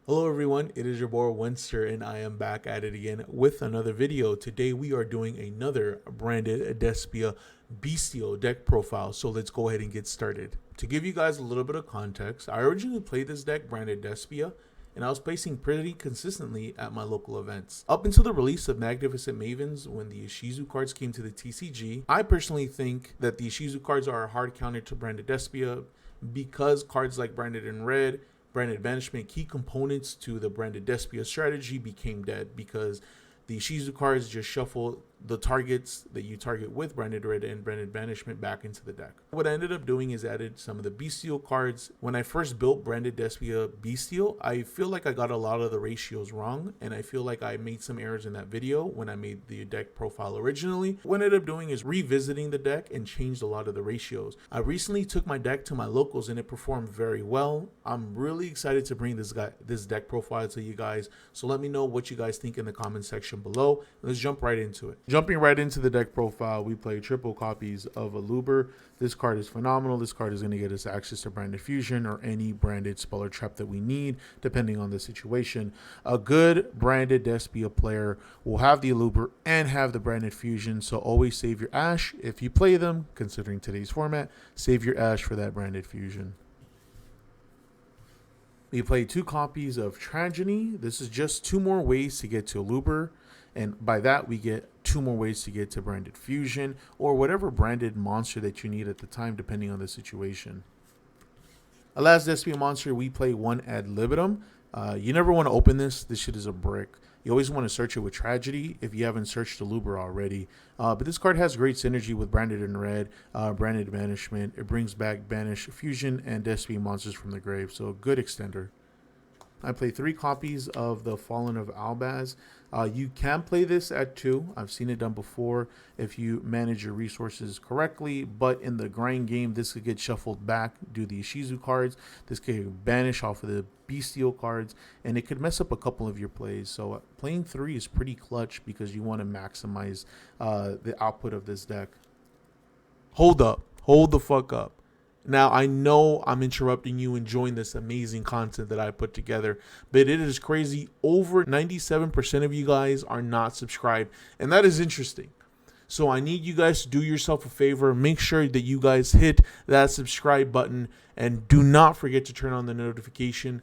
Hello everyone, it is your boy Wenster and I am back at it again with another video. Today we are doing another branded Despia Bystial deck profile, so let's go ahead and get started. To give you guys a little bit of context, I originally played this deck branded Despia and I was placing pretty consistently at my local events. Up until the release of Magnificent Mavens when the Ishizu cards came to the TCG, I personally think that the Ishizu cards are a hard counter to branded Despia because cards like Branded in Red, Branded Banishment, key components to the Branded Despia strategy, became dead because the Ishizu cards just shuffle the targets that you target with Branded Red and Branded Banishment back into the deck. What I ended up doing is added some of the Bestial cards. When I first built Branded Despia Bystial, I feel like I got a lot of the ratios wrong, and I feel like I made some errors in that video when I made the deck profile originally. What I ended up doing is revisiting the deck and changed a lot of the ratios. I recently took my deck to my locals and it performed very well. I'm really excited to bring this deck profile to you guys, so let me know what you guys think in the comment section below. Let's jump right into it. Jumping right into the deck profile, we play triple copies of Aluber. This card is phenomenal. This card is going to get us access to Branded Fusion or any branded spell or trap that we need, depending on the situation. A good branded Despia player will have the Aluber and have the Branded Fusion, so always save your Ash. If you play them, considering today's format, save your Ash for that Branded Fusion. We play 2 copies of Tragedy. This is just 2 more ways to get to Aluber, and by that we get 2 more ways to get to Branded Fusion or whatever branded monster that you need at the time, depending on the situation. A last Despia monster, we play 1 ad libitum. You never want to open this. This shit is a brick. You always want to search it with Tragedy if you haven't searched Aluber already. But this card has great synergy with Branded in Red, Branded Banishment. It brings back Banish Fusion and Despia monsters from the grave, so a good extender. I play 3 copies of the Fallen of Albaz. You can play this at 2. I've seen it done before if you manage your resources correctly, but in the grind game, this could get shuffled back due to the Ishizu cards. This could banish off of the Bestial cards, and it could mess up a couple of your plays. So playing 3 is pretty clutch because you want to maximize the output of this deck. Hold up. Hold the fuck up. Now, I know I'm interrupting you enjoying this amazing content that I put together, but it is crazy. Over 97% of you guys are not subscribed, and that is interesting. So I need you guys to do yourself a favor. Make sure that you guys hit that subscribe button, and do not forget to turn on the notification.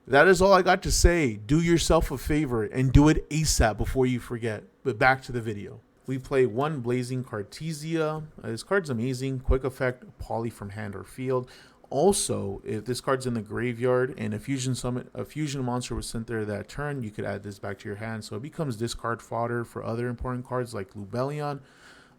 That is all I got to say. Do yourself a favor and do it ASAP before you forget. But back to the video. We play 1 Blazing Cartesia. This card's amazing. Quick effect, poly from hand or field. Also, if this card's in the graveyard and a fusion monster was sent there that turn, you could add this back to your hand. So it becomes discard fodder for other important cards like Lubellion.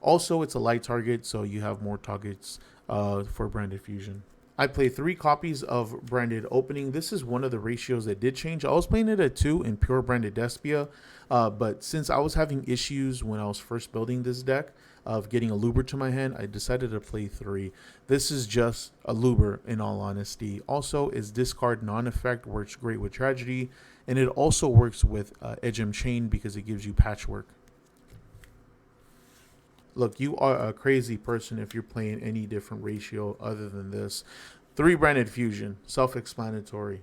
Also, it's a light target, so you have more targets for Branded Fusion. I play 3 copies of Branded Opening. This is one of the ratios that did change. I was playing it at 2 in pure Branded Despia, but since I was having issues when I was first building this deck of getting Aluber to my hand, I decided to play 3. This is just Aluber in all honesty. Also, its discard non-effect works great with Tragedy, and it also works with Edgem Chain because it gives you patchwork. Look, you are a crazy person if you're playing any different ratio other than this. 3 Branded Fusion, self-explanatory.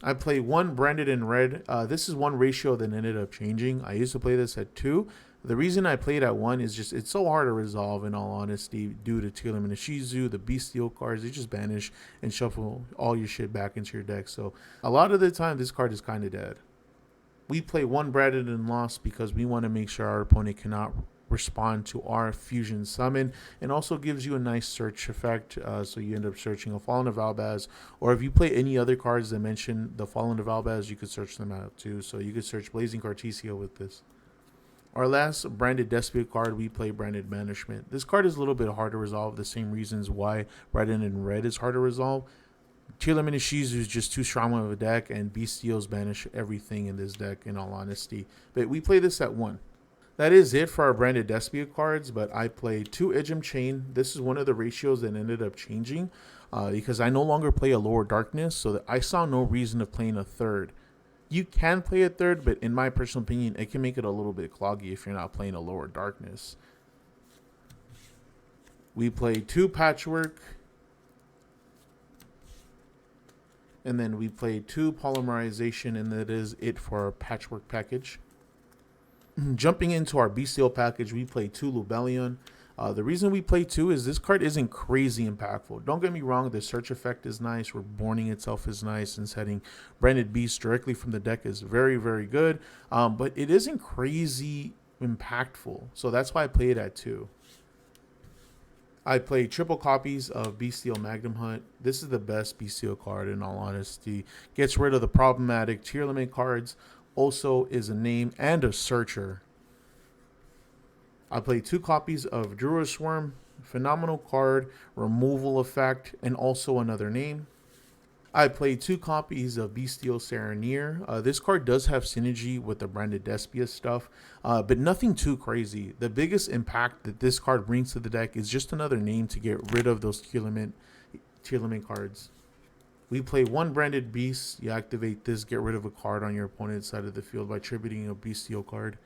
I play 1 Branded in Red. This is one ratio that ended up changing. I used to play this at 2. The reason I played at 1 is just it's so hard to resolve in all honesty due to Tearlam and Ishizu, the Bestial cards. They just banish and shuffle all your shit back into your deck. So a lot of the time this card is kind of dead. We play 1 Branded and Lost because we want to make sure our opponent cannot respond to our fusion summon, and also gives you a nice search effect, so you end up searching a Fallen of Albaz, or if you play any other cards that mention the Fallen of Albaz, you could search them out too. So you could search Blazing Cartesia with this. Our last Branded Despia card, we play Branded Banishment. This card is a little bit hard to resolve, the same reasons why Branded in Red is hard to resolve. Tearlam and Ishizu is just too strong of a deck, and Bestials banish everything in this deck in all honesty. But we play this at 1. That is it for our Branded Despia cards, but I played 2 Edgem Chain. This is one of the ratios that ended up changing because I no longer play a Lower Darkness, so that I saw no reason of playing a 3rd. You can play a 3rd, but in my personal opinion, it can make it a little bit cloggy if you're not playing a Lower Darkness. We play 2 Patchwork. And then we play 2 Polymerization, and that is it for our Patchwork package. Jumping into our Bestial package, we play 2 Lubellion. The reason we play 2 is this card isn't crazy impactful. Don't get me wrong, the search effect is nice, Reborning itself is nice, and setting Branded Beast directly from the deck is very, very good. But it isn't crazy impactful, so that's why I play it at 2. I play triple copies of Bestial Magnum Hunt. This is the best Bestial card in all honesty. Gets rid of the problematic tier limit cards. Also is a name and a searcher. I play 2 copies of Druisworm. Phenomenal card, removal effect, and also another name. I play 2 copies of Bestial Sereneer. This card does have synergy with the branded Despia stuff, but nothing too crazy. The biggest impact that this card brings to the deck is just another name to get rid of those tier limit cards. We play 1 branded beast. You activate this, get rid of a card on your opponent's side of the field by tributing a Bestial card.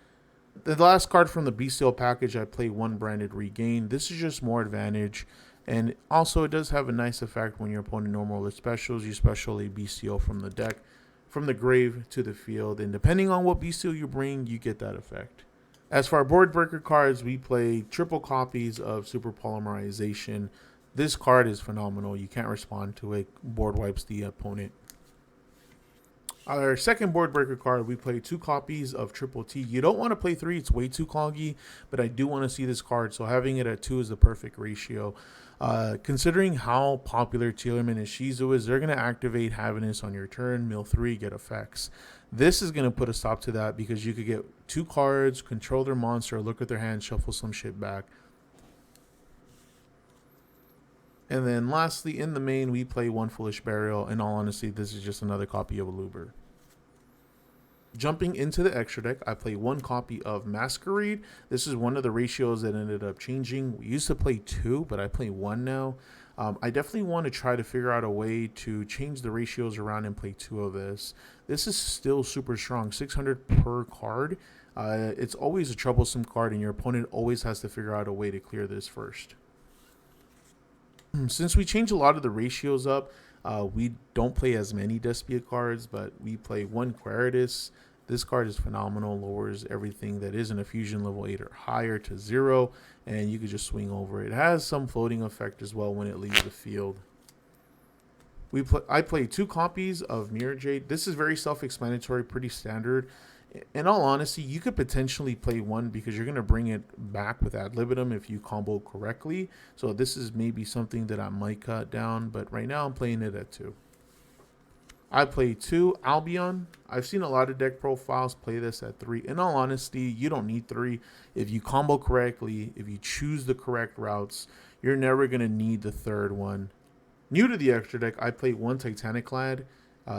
The last card from the Bestial package, I play 1 branded regain. This is just more advantage. And also, it does have a nice effect when your opponent normal or specials. You special a Bestial from the deck, from the grave to the field. And depending on what Bestial you bring, you get that effect. As for our board breaker cards, we play triple copies of Super Polymerization. This card is phenomenal. You can't respond to it. Board wipes the opponent. Our second board breaker card, we play 2 copies of Triple T. You don't want to play 3. It's way too cloggy, but I do want to see this card. So having it at 2 is the perfect ratio. Considering how popular Tearman and Shizu is, they're going to activate Havinous on your turn, mill 3, get effects. This is going to put a stop to that because you could get 2 cards, control their monster, look at their hand, shuffle some shit back. And then lastly, in the main, we play 1 Foolish Burial. In all honesty, this is just another copy of Aluber. Jumping into the extra deck, I play 1 copy of Masquerade. This is one of the ratios that ended up changing. We used to play 2, but I play 1 now. I definitely want to try to figure out a way to change the ratios around and play 2 of this. This is still super strong, 600 per card. It's always a troublesome card, and your opponent always has to figure out a way to clear this first. Since we change a lot of the ratios up, we don't play as many Despia cards, but we play 1 Queritus. This card is phenomenal, lowers everything that isn't a fusion level 8 or higher to 0, and you could just swing over it. It has some floating effect as well when it leaves the field. I play 2 copies of Mirror Jade. This is very self-explanatory, pretty standard. In all honesty, you could potentially play 1 because you're going to bring it back with Ad Libitum if you combo correctly. So this is maybe something that I might cut down, but right now I'm playing it at 2. I play 2 Albion. I've seen a lot of deck profiles play this at 3. In all honesty, you don't need 3. If you combo correctly, if you choose the correct routes, you're never going to need the 3rd one. New to the extra deck, I play 1 Titaniclad.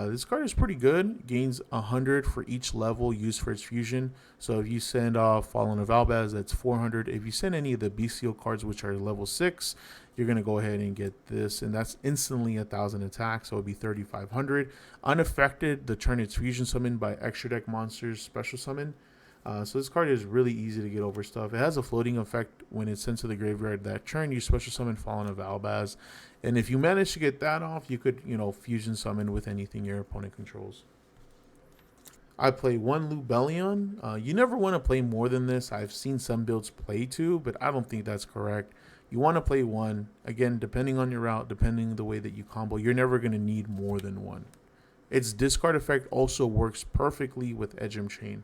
This card is pretty good. Gains 100 for each level used for its fusion. So if you send off Fallen of Albaz, that's 400. If you send any of the Bestial cards, which are level 6, you're going to go ahead and get this. And that's instantly 1,000 attack, so it would be 3,500. Unaffected, the turn it's fusion summoned by extra deck monsters, special summon. So this card is really easy to get over stuff. It has a floating effect when it's sent to the graveyard. That turn, you special summon Fallen of Albaz. And if you manage to get that off, you could, fusion summon with anything your opponent controls. I play 1 Lubellion. You never want to play more than this. I've seen some builds play 2, but I don't think that's correct. You want to play 1. Again, depending on your route, depending on the way that you combo, you're never going to need more than 1. Its discard effect also works perfectly with Edgem Chain.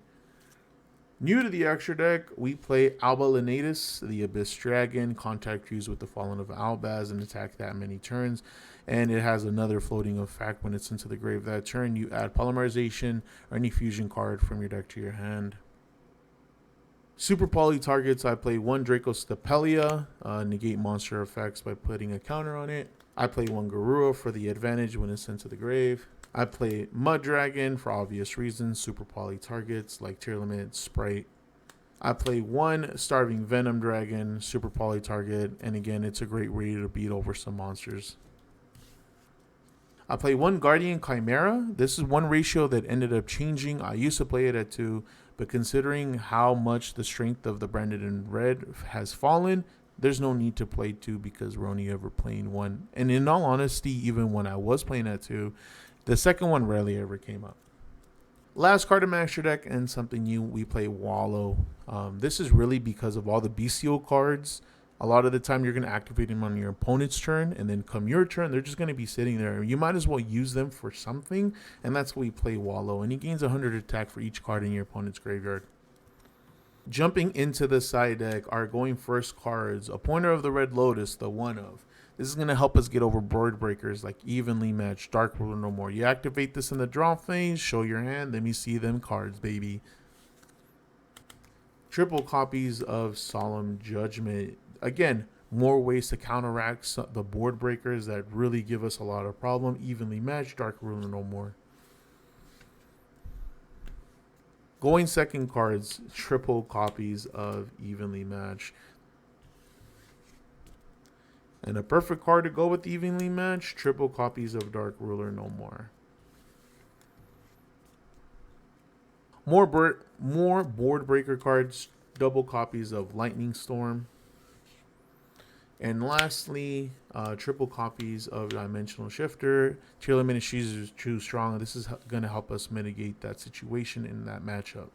New to the extra deck, we play Alba Lenatus, the Abyss Dragon. Contact fuse with the Fallen of Albaz and attack that many turns. And it has another floating effect when it's into the grave that turn. You add Polymerization or any fusion card from your deck to your hand. Super poly targets, I play 1 Draco Stapelia, negate monster effects by putting a counter on it. I play 1 Garura for the advantage when it's sent to the grave. I play Mud Dragon for obvious reasons, super poly targets like Tier Limit, Sprite. I play 1 Starving Venom Dragon, super poly target, and again, it's a great way to beat over some monsters. I play 1 Guardian Chimera. This is one ratio that ended up changing. I used to play it at 2, but considering how much the strength of the branded in red has fallen, there's no need to play 2 because we're only ever playing 1. And in all honesty, even when I was playing at 2, The second one rarely ever came up. Last card in Master Deck and something new, we play Wallow. This is really because of all the Bystial cards. A lot of the time you're going to activate them on your opponent's turn, and then come your turn, they're just going to be sitting there. You might as well use them for something, and that's why we play Wallow. And he gains 100 attack for each card in your opponent's graveyard. Jumping into the side deck, our going first cards, a Pointer of the Red Lotus, the one of. This is going to help us get over board breakers like Evenly Matched, Dark Ruler No More. You activate this in the draw phase, show your hand, let me see them cards, baby. Triple copies of Solemn Judgment. Again, more ways to counteract the board breakers that really give us a lot of problem. Evenly Matched, Dark Ruler No More. Going second cards, triple copies of Evenly Matched. And a perfect card to go with Evenly Matched, triple copies of Dark Ruler No More. More board breaker cards, double copies of Lightning Storm. And lastly, triple copies of Dimensional Shifter. Tier limit is too strong. This is going to help us mitigate that situation in that matchup.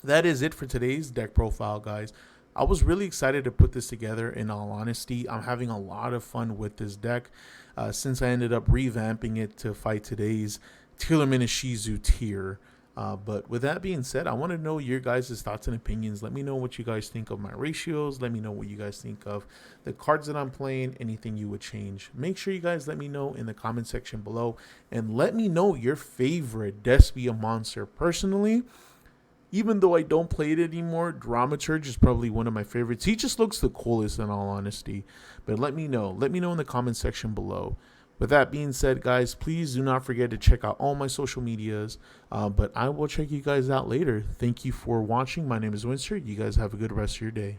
That is it for today's deck profile, guys. I was really excited to put this together, in all honesty. I'm having a lot of fun with this deck since I ended up revamping it to fight today's Taylor Shizu tier. But with that being said, I want to know your guys' thoughts and opinions. Let me know what you guys think of my ratios. Let me know what you guys think of the cards that I'm playing, anything you would change. Make sure you guys let me know in the comment section below. And let me know your favorite Despia monster. Personally, even though I don't play it anymore, Dramaturge is probably one of my favorites. He just looks the coolest, in all honesty. But let me know. Let me know in the comment section below. With that being said, guys, please do not forget to check out all my social medias. But I will check you guys out later. Thank you for watching. My name is Winston. You guys have a good rest of your day.